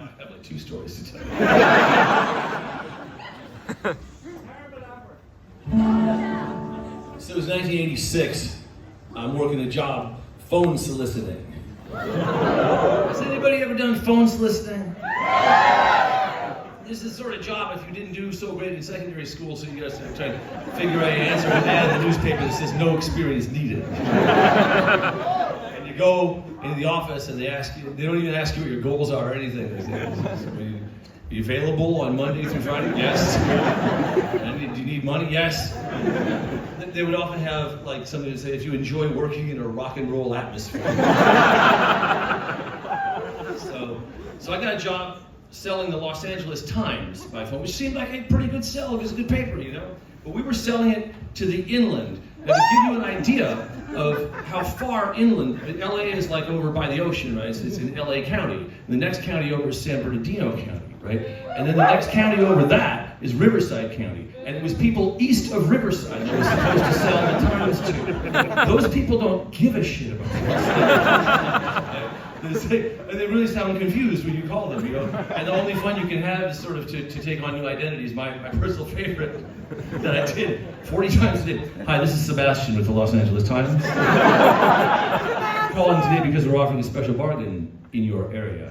I have like 2 stories to tell you. So it was 1986. I'm working a job phone soliciting. Has anybody ever done phone soliciting? This is the sort of job if you didn't do so great in secondary school, so you guys are trying to figure out an answer and add in the newspaper that says no experience needed. And you go into the office and they ask you, they don't even ask you what your goals are or anything. They say, are you available on Monday through Friday? Yes. And do you need money? Yes. They would often have like something to say, if you enjoy working in a rock and roll atmosphere. So I got a job selling the Los Angeles Times by phone, which seemed like a pretty good sell. It was a good paper, you know? But we were selling it to the inland. Now, to give you an idea of how far inland, LA is like over by the ocean, right? It's in LA County. The next county over is San Bernardino County, right? And then the next county over that is Riverside County. And it was people east of Riverside that was supposed to sell the Times to. Those people don't give a shit about this. And they really sound confused when you call them, you know. And the only fun you can have is sort of to take on new identities. My personal favorite that I did 40 times a day. Hi, this is Sebastian with the Los Angeles Times. Calling today because we're offering a special bargain in your area.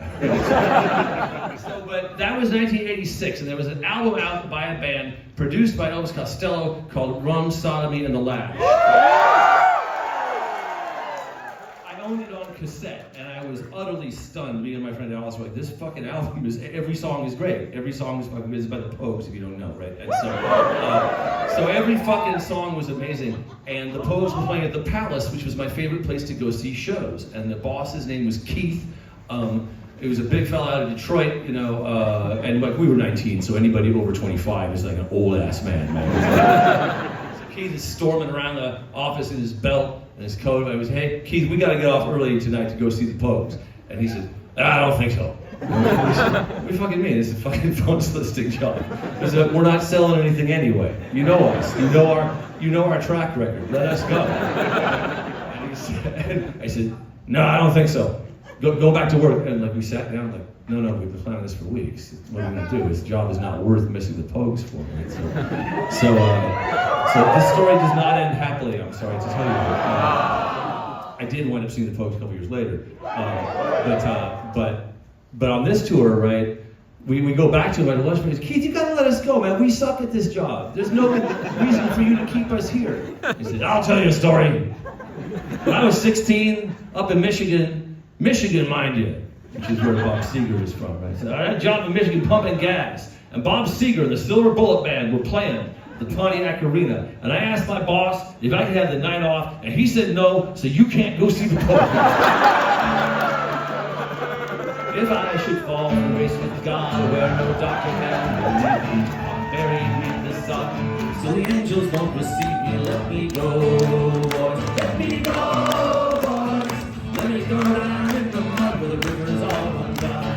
But that was 1986, and there was an album out by a band produced by Elvis Costello called Rum, Sodomy, and the Lash. I owned it on cassette, and I was utterly stunned. Me and my friend Alice were like, this fucking album is, every song is great. Every song is fucking, it's by the Pogues, if you don't know, right? And so every fucking song was amazing. And the Pogues were playing at the Palace, which was my favorite place to go see shows. And the boss's name was Keith. It was a big fella out of Detroit, you know, and like we were 19, so anybody over 25 is like an old ass man. So Keith is storming around the office in his belt and his coat. I was, hey, Keith, we gotta get off early tonight to go see the Pogues. And he said, I don't think so. What do you fucking mean? It's a fucking phone soliciting job. He said, we're not selling anything anyway. You know us. You know our track record. Let us go. And he said, I said, no, I don't think so. Go back to work. And like we sat down, like, no, we've been planning this for weeks. What are we gonna do? This job is not worth missing the Pogues for. Right? So this story does not end happily. I'm sorry to tell you. I did wind up seeing the Pogues a couple years later. But on this tour, right, we go back to him at lunch break. Keith, you gotta let us go, man. We suck at this job. There's no reason for you to keep us here. He said, I'll tell you a story. When I was 16, up in Michigan, mind you, which is where Bob Seger is from, right? So I had a job in Michigan pumping gas, and Bob Seger and the Silver Bullet Band were playing the Pontiac Arena, and I asked my boss if I could have the night off, and he said no, so you can't go see the Pogues. If I should fall from grace with God, where no doctor can relieve me, I'm buried with the sun, so the angels won't receive me. Let me go, boys, let me go, boys, let me go down in the mud where the river's all undone.